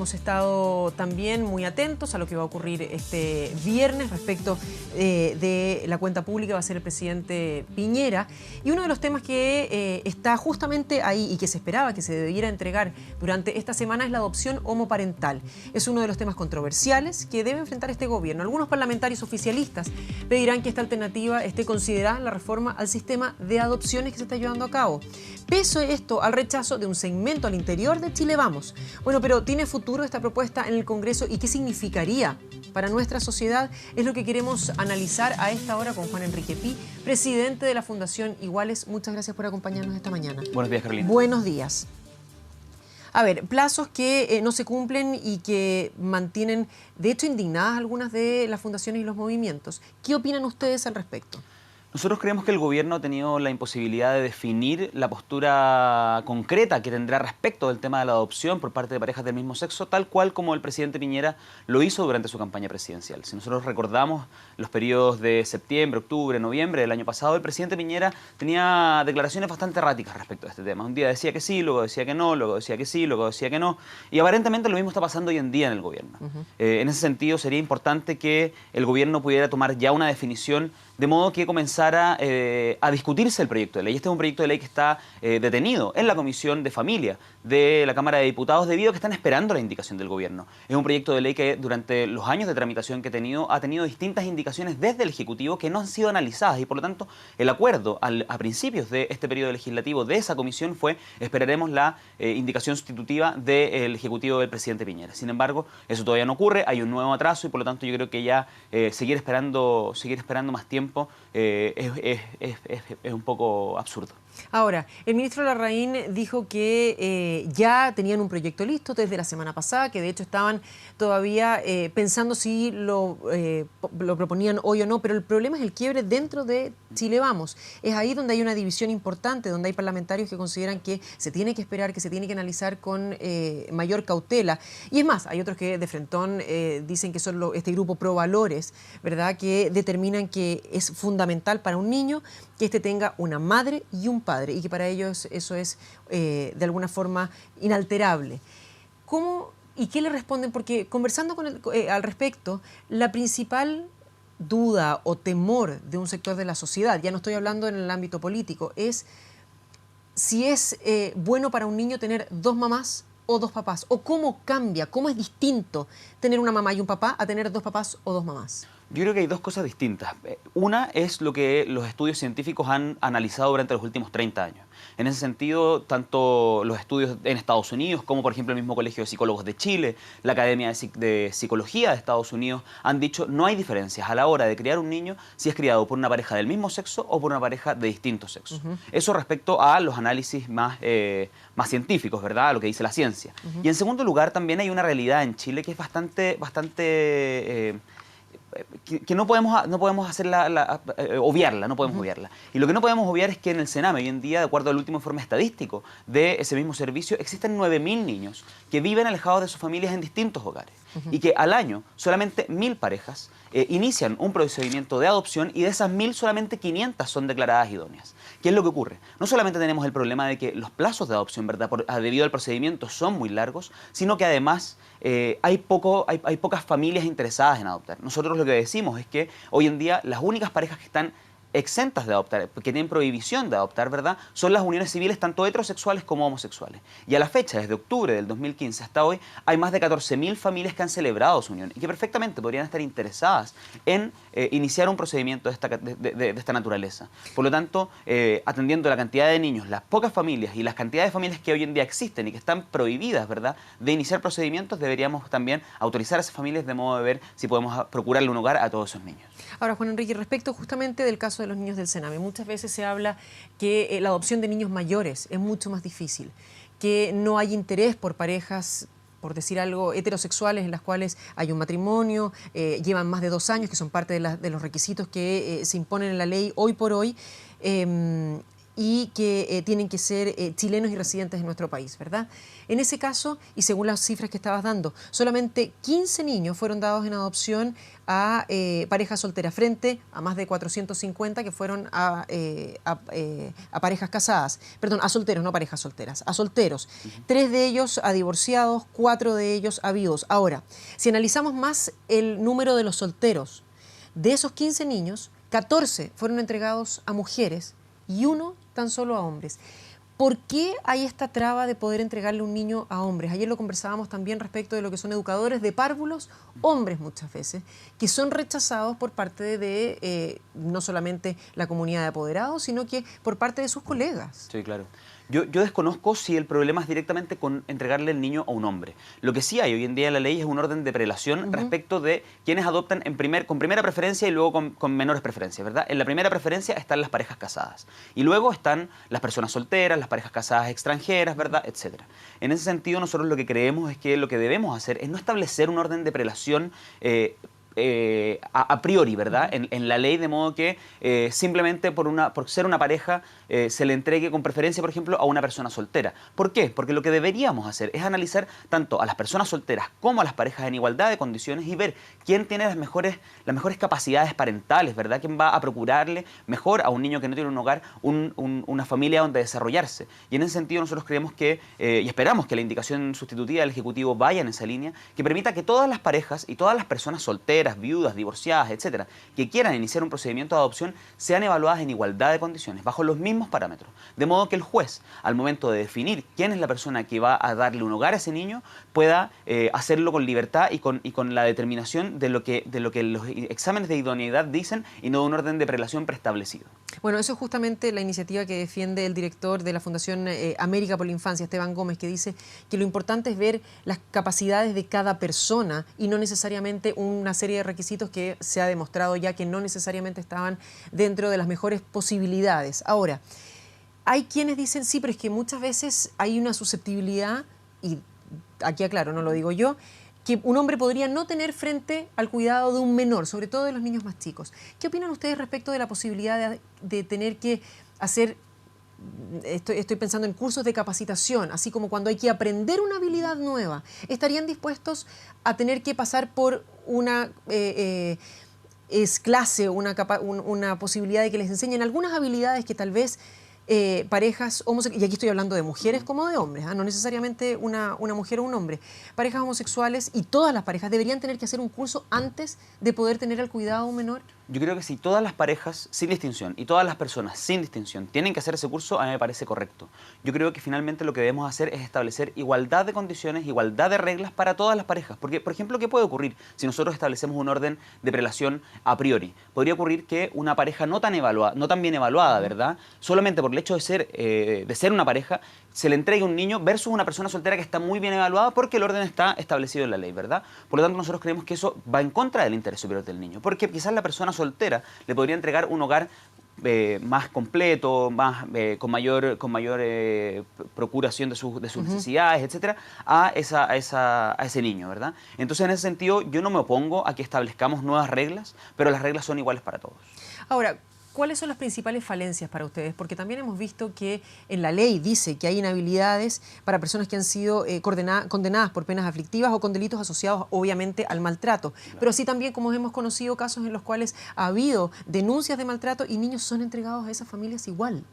hemos estado también muy atentos a lo que va a ocurrir este viernes respecto de la cuenta pública. Va a ser el presidente Piñera. Y uno de los temas que está justamente ahí y que se esperaba que se debiera entregar durante esta semana es la adopción homoparental. Es uno de los temas controversiales que debe enfrentar este gobierno. Algunos parlamentarios oficialistas pedirán que esta alternativa esté considerada en la reforma al sistema de adopciones que se está llevando a cabo. Pese esto al rechazo de un segmento al interior de Chile Vamos. Bueno, pero ¿tiene futuro esta propuesta en el Congreso y qué significaría para nuestra sociedad? Es lo que queremos analizar a esta hora con Juan Enrique Pi, presidente de la Fundación Iguales. Muchas gracias por acompañarnos esta mañana. Buenos días, Carolina. Buenos días. A ver, plazos que no se cumplen y que mantienen, de hecho, indignadas algunas de las fundaciones y los movimientos. ¿Qué opinan ustedes al respecto? Nosotros creemos que el gobierno ha tenido la imposibilidad de definir la postura concreta que tendrá respecto del tema de la adopción por parte de parejas del mismo sexo, tal cual como el presidente Piñera lo hizo durante su campaña presidencial. Si nosotros recordamos los periodos de septiembre, octubre, noviembre del año pasado, el presidente Piñera tenía declaraciones bastante erráticas respecto a este tema. Un día decía que sí, luego decía que no, luego decía que sí, luego decía que no. Y aparentemente lo mismo está pasando hoy en día en el gobierno. En ese sentido, sería importante que el gobierno pudiera tomar ya una definición de modo que comenzara a discutirse el proyecto de ley. Este es un proyecto de ley que está detenido en la Comisión de Familia de la Cámara de Diputados debido a que están esperando la indicación del gobierno. Es un proyecto de ley que durante los años de tramitación que ha tenido distintas indicaciones desde el Ejecutivo que no han sido analizadas y por lo tanto el acuerdo a principios de este periodo legislativo de esa comisión fue esperaremos la indicación sustitutiva del Ejecutivo del presidente Piñera. Sin embargo, eso todavía no ocurre, hay un nuevo atraso y por lo tanto yo creo que ya seguir esperando más tiempo es un poco absurdo. Ahora, el ministro Larraín dijo que ya tenían un proyecto listo desde la semana pasada, que de hecho estaban todavía pensando si lo proponían hoy o no, pero el problema es el quiebre dentro de Chile Vamos. Es ahí donde hay una división importante, donde hay parlamentarios que consideran que se tiene que esperar, que se tiene que analizar con mayor cautela. Y es más, hay otros que de frentón dicen que son este grupo Pro Valores, ¿verdad?, que determinan que es fundamental para un niño que éste tenga una madre y un padre y que para ellos eso es de alguna forma inalterable. ¿Cómo y qué le responden? Porque conversando con al respecto, la principal duda o temor de un sector de la sociedad, ya no estoy hablando en el ámbito político, es si es bueno para un niño tener dos mamás o dos papás, o cómo cambia, cómo es distinto tener una mamá y un papá a tener dos papás o dos mamás. Yo creo que hay dos cosas distintas. Una es lo que los estudios científicos han analizado durante los últimos 30 años. En ese sentido, tanto los estudios en Estados Unidos, como por ejemplo el mismo Colegio de Psicólogos de Chile, la Academia de Psicología de Estados Unidos, han dicho no hay diferencias a la hora de criar un niño si es criado por una pareja del mismo sexo o por una pareja de distintos sexos. Eso respecto a los análisis más científicos, ¿verdad?, a lo que dice la ciencia. Y en segundo lugar, también hay una realidad en Chile que es bastante que no podemos hacerla, obviarla, no podemos obviarla. Y lo que no podemos obviar es que en el Sename hoy en día, de acuerdo al último informe estadístico de ese mismo servicio, existen 9.000 niños que viven alejados de sus familias en distintos hogares y que al año solamente 1.000 parejas inician un procedimiento de adopción y de esas 1.000 solamente 500 son declaradas idóneas. ¿Qué es lo que ocurre? No solamente tenemos el problema de que los plazos de adopción, ¿verdad?, debido al procedimiento son muy largos, sino que además hay pocas familias interesadas en adoptar. Nosotros lo que decimos es que hoy en día las únicas parejas que están exentas de adoptar, que tienen prohibición de adoptar, ¿verdad?, son las uniones civiles tanto heterosexuales como homosexuales. Y a la fecha, desde octubre del 2015 hasta hoy, hay más de 14.000 familias que han celebrado su unión y que perfectamente podrían estar interesadas en iniciar un procedimiento de esta naturaleza. Por lo tanto, atendiendo la cantidad de niños, las pocas familias y las cantidades de familias que hoy en día existen y que están prohibidas, ¿verdad?, de iniciar procedimientos, deberíamos también autorizar a esas familias de modo de ver si podemos procurarle un hogar a todos esos niños. Ahora, Juan Enrique, respecto justamente del caso de los niños del Sename, muchas veces se habla que la adopción de niños mayores es mucho más difícil, que no hay interés por parejas, por decir algo, heterosexuales en las cuales hay un matrimonio, llevan más de 2 años, que son parte de los requisitos que se imponen en la ley hoy por hoy. y que tienen que ser chilenos y residentes en nuestro país, ¿verdad? En ese caso, y según las cifras que estabas dando, solamente 15 niños fueron dados en adopción a parejas solteras, frente a más de 450 que fueron a parejas casadas. Perdón, a solteros, no parejas solteras, a solteros. 3 de ellos a divorciados, 4 de ellos a viudos. Ahora, si analizamos más el número de los solteros, de esos 15 niños, 14 fueron entregados a mujeres y 1 tan solo a hombres. ¿Por qué hay esta traba de poder entregarle un niño a hombres? Ayer lo conversábamos también respecto de lo que son educadores de párvulos, hombres muchas veces, que son rechazados por parte de no solamente la comunidad de apoderados, sino que por parte de sus colegas. Sí, claro. Yo desconozco si el problema es directamente con entregarle el niño a un hombre. Lo que sí hay hoy en día en la ley es un orden de prelación respecto de quienes adoptan con primera preferencia y luego con menores preferencias, ¿verdad? En la primera preferencia están las parejas casadas y luego están las personas solteras, las parejas casadas extranjeras, ¿verdad? Etcétera. En ese sentido, nosotros lo que creemos es que lo que debemos hacer es no establecer un orden de prelación a priori, ¿verdad? En la ley, de modo que simplemente por ser una pareja se le entregue con preferencia, por ejemplo, a una persona soltera. ¿Por qué? Porque lo que deberíamos hacer es analizar tanto a las personas solteras como a las parejas en igualdad de condiciones y ver quién tiene las mejores capacidades parentales, ¿verdad? Quién va a procurarle mejor a un niño que no tiene un hogar, una familia donde desarrollarse. Y en ese sentido nosotros creemos que, y esperamos que la indicación sustitutiva del Ejecutivo vaya en esa línea, que permita que todas las parejas y todas las personas solteras, viudas, divorciadas, etcétera, que quieran iniciar un procedimiento de adopción, sean evaluadas en igualdad de condiciones, bajo los mismos parámetros. De modo que el juez, al momento de definir quién es la persona que va a darle un hogar a ese niño, pueda hacerlo con libertad y con la determinación de lo que los exámenes de idoneidad dicen y no de un orden de prelación preestablecido. Bueno, eso es justamente la iniciativa que defiende el director de la Fundación América por la Infancia, Esteban Gómez, que dice que lo importante es ver las capacidades de cada persona y no necesariamente una serie de requisitos que se ha demostrado ya que no necesariamente estaban dentro de las mejores posibilidades. Ahora, hay quienes dicen, sí, pero es que muchas veces hay una susceptibilidad, y aquí aclaro, no lo digo yo, que un hombre podría no tener frente al cuidado de un menor, sobre todo de los niños más chicos. ¿Qué opinan ustedes respecto de la posibilidad de tener que hacer, estoy pensando en cursos de capacitación, así como cuando hay que aprender una habilidad nueva? ¿Estarían dispuestos a tener que pasar por una clase, una posibilidad de que les enseñen algunas habilidades que tal vez parejas homosexuales, y aquí estoy hablando de mujeres como de hombres, no necesariamente una mujer o un hombre, parejas homosexuales y todas las parejas deberían tener que hacer un curso antes de poder tener el cuidado de un menor? Yo creo que si todas las parejas, sin distinción, y todas las personas, sin distinción, tienen que hacer ese curso, a mí me parece correcto. Yo creo que finalmente lo que debemos hacer es establecer igualdad de condiciones, igualdad de reglas para todas las parejas. Porque, por ejemplo, ¿qué puede ocurrir si nosotros establecemos un orden de prelación a priori? Podría ocurrir que una pareja no tan bien evaluada, ¿verdad? Solamente por el hecho de ser una pareja, se le entregue un niño versus una persona soltera que está muy bien evaluada porque el orden está establecido en la ley, ¿verdad? Por lo tanto, nosotros creemos que eso va en contra del interés superior del niño, porque quizás la persona soltera le podría entregar un hogar más completo, con mayor procuración de sus necesidades, etcétera, a ese niño, ¿verdad? Entonces, en ese sentido, yo no me opongo a que establezcamos nuevas reglas, pero las reglas son iguales para todos. Ahora, ¿cuáles son las principales falencias para ustedes? Porque también hemos visto que en la ley dice que hay inhabilidades para personas que han sido condenadas por penas aflictivas o con delitos asociados, obviamente, al maltrato. Claro. Pero así también como hemos conocido casos en los cuales ha habido denuncias de maltrato y niños son entregados a esas familias igual.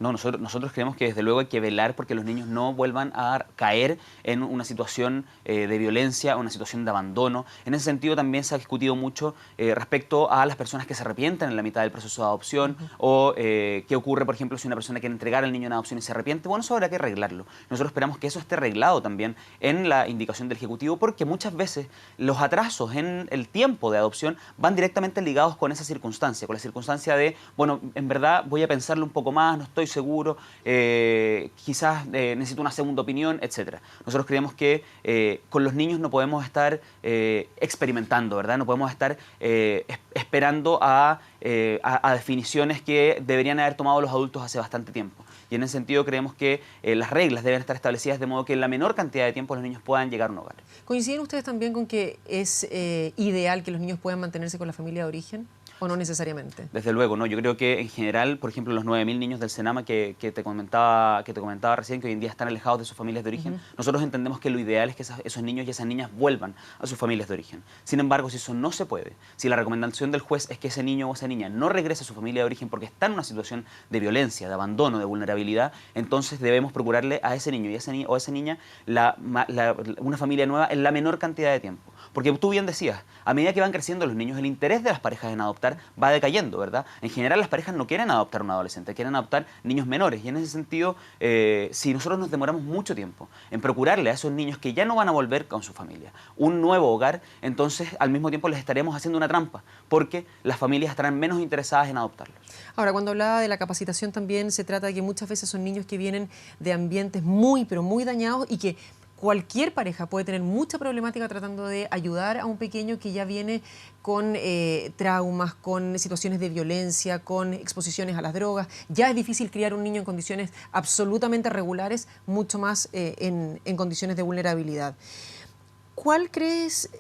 No, nosotros creemos que desde luego hay que velar porque los niños no vuelvan a caer en una situación de violencia, una situación de abandono. En ese sentido también se ha discutido mucho respecto a las personas que se arrepienten en la mitad del proceso de adopción o qué ocurre, por ejemplo, si una persona quiere entregar al niño en adopción y se arrepiente. Bueno, eso habrá que arreglarlo. Nosotros esperamos que eso esté arreglado también en la indicación del Ejecutivo porque muchas veces los atrasos en el tiempo de adopción van directamente ligados con esa circunstancia, con la circunstancia de, bueno, en verdad voy a pensarlo un poco más, no estoy seguro, quizás necesito una segunda opinión, etcétera. Nosotros creemos que con los niños no podemos estar experimentando, ¿verdad? No podemos estar esperando a definiciones que deberían haber tomado los adultos hace bastante tiempo. Y en ese sentido creemos que las reglas deben estar establecidas de modo que en la menor cantidad de tiempo los niños puedan llegar a un hogar. ¿Coinciden ustedes también con que es ideal que los niños puedan mantenerse con la familia de origen? ¿O no necesariamente? Desde luego, no. Yo creo que en general, por ejemplo, los 9.000 niños del Senama que te comentaba recién, que hoy en día están alejados de sus familias de origen, nosotros entendemos que lo ideal es que esos niños y esas niñas vuelvan a sus familias de origen. Sin embargo, si eso no se puede, si la recomendación del juez es que ese niño o esa niña no regrese a su familia de origen porque está en una situación de violencia, de abandono, de vulnerabilidad, entonces debemos procurarle a ese niño y o a esa niña una familia nueva en la menor cantidad de tiempo. Porque tú bien decías, a medida que van creciendo los niños, el interés de las parejas en adoptar va decayendo, ¿verdad? En general las parejas no quieren adoptar un adolescente, quieren adoptar niños menores. Y en ese sentido, si nosotros nos demoramos mucho tiempo en procurarle a esos niños que ya no van a volver con su familia un nuevo hogar, entonces al mismo tiempo les estaremos haciendo una trampa, porque las familias estarán menos interesadas en adoptarlos. Ahora, cuando hablaba de la capacitación también se trata de que muchas veces son niños que vienen de ambientes muy, pero muy dañados y que cualquier pareja puede tener mucha problemática tratando de ayudar a un pequeño que ya viene con traumas, con situaciones de violencia, con exposiciones a las drogas. Ya es difícil criar un niño en condiciones absolutamente regulares, mucho más en condiciones de vulnerabilidad. ¿Cuál crees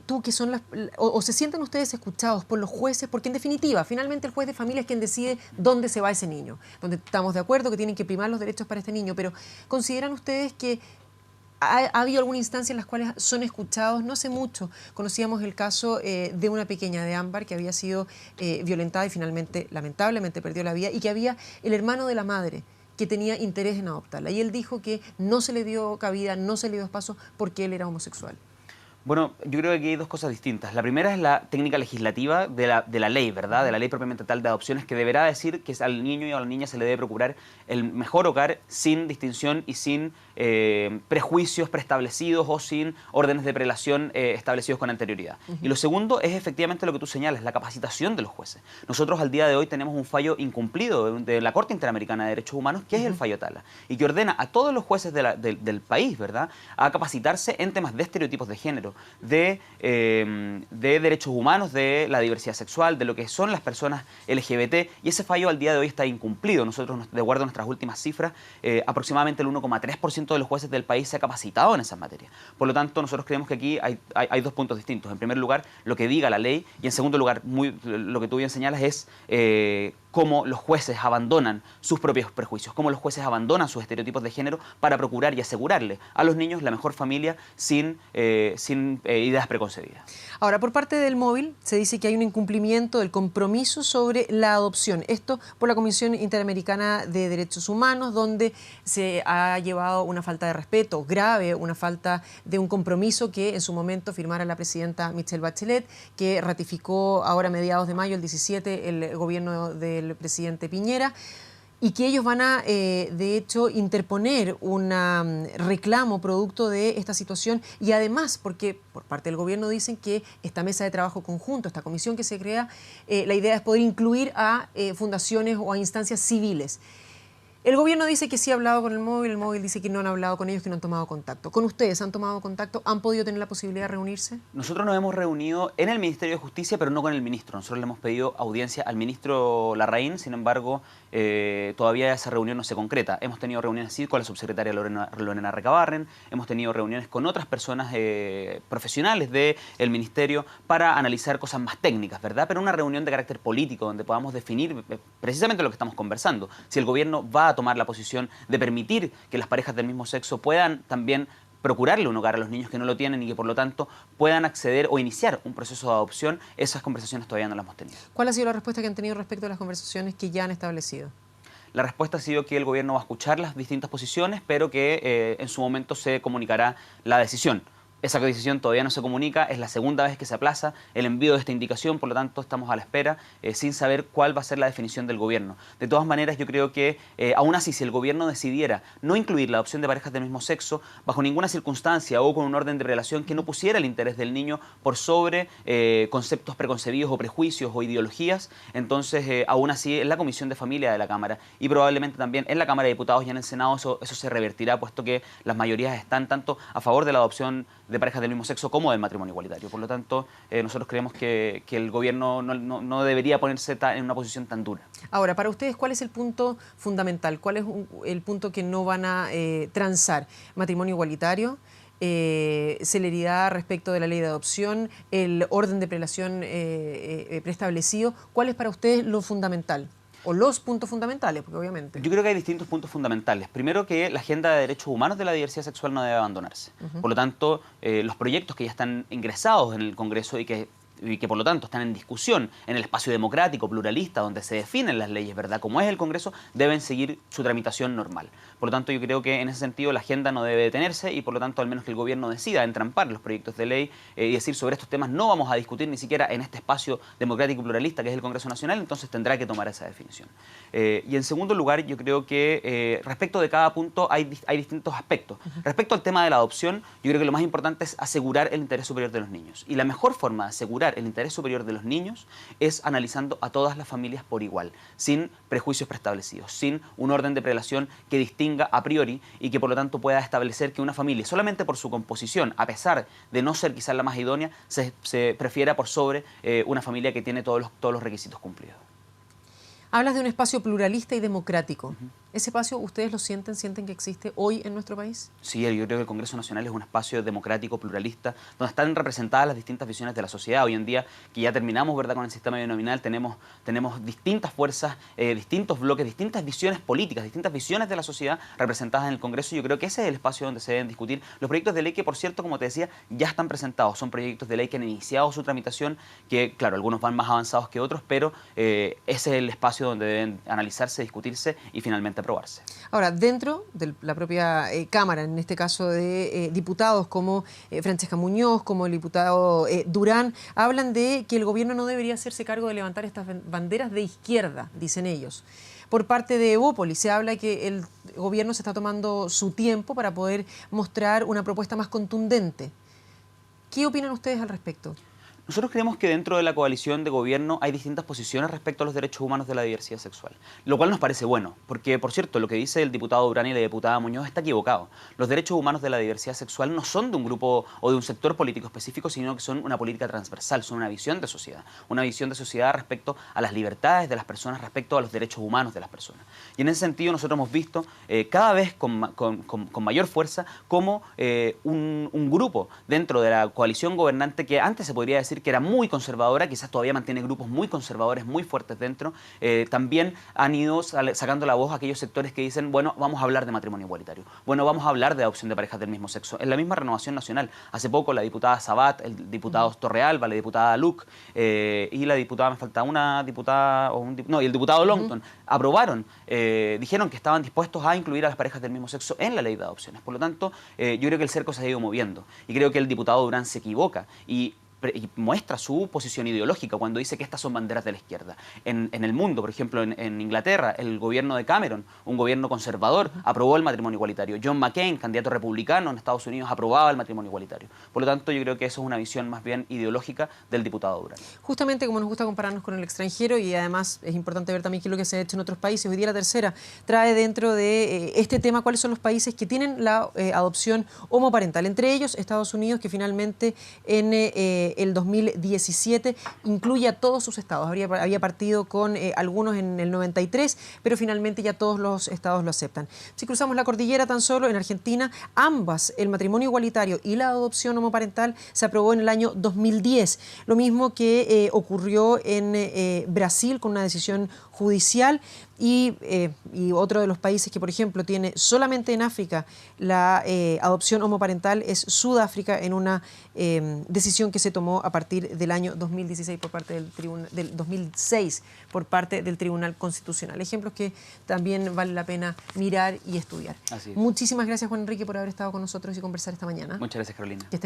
tú que son o se sienten ustedes escuchados por los jueces? Porque en definitiva, finalmente el juez de familia es quien decide dónde se va ese niño. Donde estamos de acuerdo que tienen que primar los derechos para este niño, pero ¿consideran ustedes que ha habido alguna instancia en las cuales son escuchados? No hace mucho conocíamos el caso de una pequeña de Ámbar que había sido violentada y finalmente, lamentablemente, perdió la vida, y que había el hermano de la madre que tenía interés en adoptarla. Y él dijo que no se le dio cabida, no se le dio espacio porque él era homosexual. Bueno, yo creo que aquí hay dos cosas distintas. La primera es la técnica legislativa de la ley, ¿verdad? De la ley propiamente tal de adopciones, que deberá decir que al niño y a la niña se le debe procurar el mejor hogar sin distinción y sin prejuicios preestablecidos o sin órdenes de prelación establecidos con anterioridad. Y lo segundo es efectivamente lo que tú señalas, la capacitación de los jueces. Nosotros al día de hoy tenemos un fallo incumplido de la Corte Interamericana de Derechos Humanos, que es el fallo Tala, y que ordena a todos los jueces del país, ¿verdad?, a capacitarse en temas de estereotipos de género, de derechos humanos, de la diversidad sexual, de lo que son las personas LGBT, y ese fallo al día de hoy está incumplido. Nosotros, de acuerdo a nuestras últimas cifras, aproximadamente el 1,3% de los jueces del país se ha capacitado en esas materias. Por lo tanto, nosotros creemos que aquí hay dos puntos distintos. En primer lugar, lo que diga la ley, y en segundo lugar, lo que tú bien señalas es cómo los jueces abandonan sus propios prejuicios, cómo los jueces abandonan sus estereotipos de género para procurar y asegurarle a los niños la mejor familia sin ideas preconcebidas. Ahora, por parte del móvil se dice que hay un incumplimiento del compromiso sobre la adopción. Esto por la Comisión Interamericana de Derechos Humanos, donde se ha llevado una falta de respeto grave, una falta de un compromiso que en su momento firmara la presidenta Michelle Bachelet, que ratificó ahora a mediados de mayo, el 17, el gobierno del presidente Piñera, y que ellos van a, de hecho, interponer un reclamo producto de esta situación, y además, porque por parte del gobierno dicen que esta mesa de trabajo conjunto, esta comisión que se crea, la idea es poder incluir a fundaciones o a instancias civiles. El gobierno dice que sí ha hablado con el móvil dice que no han hablado con ellos, que no han tomado contacto. ¿Con ustedes han tomado contacto? ¿Han podido tener la posibilidad de reunirse? Nosotros nos hemos reunido en el Ministerio de Justicia, pero no con el ministro. Nosotros le hemos pedido audiencia al ministro Larraín, sin embargo, todavía esa reunión no se concreta. Hemos tenido reuniones sí con la subsecretaria Lorena Recabarren, hemos tenido reuniones con otras personas profesionales del ministerio para analizar cosas más técnicas, ¿verdad? Pero una reunión de carácter político donde podamos definir precisamente lo que estamos conversando. Si el gobierno va a tomar la posición de permitir que las parejas del mismo sexo puedan también procurarle un hogar a los niños que no lo tienen y que por lo tanto puedan acceder o iniciar un proceso de adopción, esas conversaciones todavía no las hemos tenido. ¿Cuál ha sido la respuesta que han tenido respecto a las conversaciones que ya han establecido? La respuesta ha sido que el gobierno va a escuchar las distintas posiciones, pero que en su momento se comunicará la decisión. Esa decisión todavía no se comunica, es la segunda vez que se aplaza el envío de esta indicación, por lo tanto estamos a la espera sin saber cuál va a ser la definición del gobierno. De todas maneras, yo creo que aún así, si el gobierno decidiera no incluir la adopción de parejas del mismo sexo, bajo ninguna circunstancia o con un orden de relación que no pusiera el interés del niño por sobre conceptos preconcebidos o prejuicios o ideologías, entonces aún así en la Comisión de Familia de la Cámara y probablemente también en la Cámara de Diputados y en el Senado eso se revertirá, puesto que las mayorías están tanto a favor de la adopción de parejas del mismo sexo como del matrimonio igualitario. Por lo tanto, nosotros creemos que el gobierno no debería ponerse en una posición tan dura. Ahora, para ustedes, ¿cuál es el punto fundamental? ¿Cuál es el punto que no van a transar? ¿Matrimonio igualitario? celeridad respecto de la ley de adopción, el orden de prelación preestablecido. ¿Cuál es para ustedes lo fundamental? O los puntos fundamentales, porque obviamente... Yo creo que hay distintos puntos fundamentales. Primero, que la agenda de derechos humanos de la diversidad sexual no debe abandonarse. Por lo tanto, los proyectos que ya están ingresados en el Congreso y que por lo tanto están en discusión en el espacio democrático, pluralista, donde se definen las leyes, ¿verdad? Como es el Congreso, deben seguir su tramitación normal. Por lo tanto, yo creo que en ese sentido la agenda no debe detenerse y por lo tanto al menos que el gobierno decida entrampar los proyectos de ley y decir sobre estos temas no vamos a discutir ni siquiera en este espacio democrático y pluralista que es el Congreso Nacional, entonces tendrá que tomar esa definición. Y en segundo lugar, yo creo que respecto de cada punto hay distintos aspectos. Respecto al tema de la adopción, yo creo que lo más importante es asegurar el interés superior de los niños. Y la mejor forma de asegurar el interés superior de los niños es analizando a todas las familias por igual, sin prejuicios preestablecidos, sin un orden de prelación que distinga a priori y que por lo tanto pueda establecer que una familia, solamente por su composición, a pesar de no ser quizás la más idónea, se prefiera por sobre una familia que tiene todos los requisitos cumplidos. Hablas de un espacio pluralista y democrático. ¿Ese espacio ustedes lo sienten que existe hoy en nuestro país? Sí, yo creo que el Congreso Nacional es un espacio democrático, pluralista, donde están representadas las distintas visiones de la sociedad. Hoy en día, que ya terminamos, ¿verdad?, con el sistema binominal, tenemos distintas fuerzas, distintos bloques, distintas visiones políticas, distintas visiones de la sociedad representadas en el Congreso. Yo creo que ese es el espacio donde se deben discutir los proyectos de ley que, por cierto, como te decía, ya están presentados. Son proyectos de ley que han iniciado su tramitación, que, claro, algunos van más avanzados que otros, pero ese es el espacio donde deben analizarse, discutirse y finalmente aprobarse. Ahora, dentro de la propia Cámara, en este caso de diputados como Francesca Muñoz, como el diputado Durán, hablan de que el gobierno no debería hacerse cargo de levantar estas banderas de izquierda, dicen ellos. Por parte de Evópolis se habla que el gobierno se está tomando su tiempo para poder mostrar una propuesta más contundente. ¿Qué opinan ustedes al respecto? Nosotros creemos que dentro de la coalición de gobierno hay distintas posiciones respecto a los derechos humanos de la diversidad sexual, lo cual nos parece bueno, porque, por cierto, lo que dice el diputado Durán y la diputada Muñoz está equivocado. Los derechos humanos de la diversidad sexual no son de un grupo o de un sector político específico, sino que son una política transversal, son una visión de sociedad respecto a las libertades de las personas, respecto a los derechos humanos de las personas. Y en ese sentido nosotros hemos visto cada vez con mayor fuerza cómo un grupo dentro de la coalición gobernante, que antes se podría decir que era muy conservadora, quizás todavía mantiene grupos muy conservadores, muy fuertes dentro, también han ido sacando la voz a aquellos sectores que dicen, bueno, vamos a hablar de matrimonio igualitario, bueno, vamos a hablar de adopción de parejas del mismo sexo. En la misma Renovación Nacional, hace poco la diputada Sabat, el diputado Torrealba, la diputada Luc y la diputada, me falta una diputada, y el diputado Longton, aprobaron, dijeron que estaban dispuestos a incluir a las parejas del mismo sexo en la ley de adopciones. Por lo tanto, yo creo que el cerco se ha ido moviendo y creo que el diputado Durán se equivoca y muestra su posición ideológica cuando dice que estas son banderas de la izquierda. En el mundo, por ejemplo, en Inglaterra, el gobierno de Cameron, un gobierno conservador, aprobó el matrimonio igualitario. John McCain, candidato republicano en Estados Unidos, aprobaba el matrimonio igualitario. Por lo tanto, yo creo que eso es una visión más bien ideológica del diputado Durán. Justamente como nos gusta compararnos con el extranjero y además es importante ver también qué es lo que se ha hecho en otros países, hoy día la tercera trae dentro de este tema cuáles son los países que tienen la adopción homoparental. Entre ellos, Estados Unidos, que finalmente en el 2017 incluye a todos sus estados. Había partido con algunos en el 93, pero finalmente ya todos los estados lo aceptan. Si cruzamos la cordillera tan solo, en Argentina, ambas, el matrimonio igualitario y la adopción homoparental, se aprobó en el año 2010. Lo mismo que ocurrió en Brasil con una decisión judicial y otro de los países que, por ejemplo, tiene solamente en África la adopción homoparental es Sudáfrica, en una decisión que se tomó a partir del año 2016 por parte del 2006 por parte del Tribunal Constitucional. Ejemplos que también vale la pena mirar y estudiar. Así es. Muchísimas gracias, Juan Enrique, por haber estado con nosotros y conversar esta mañana. Muchas gracias, Carolina. Que estén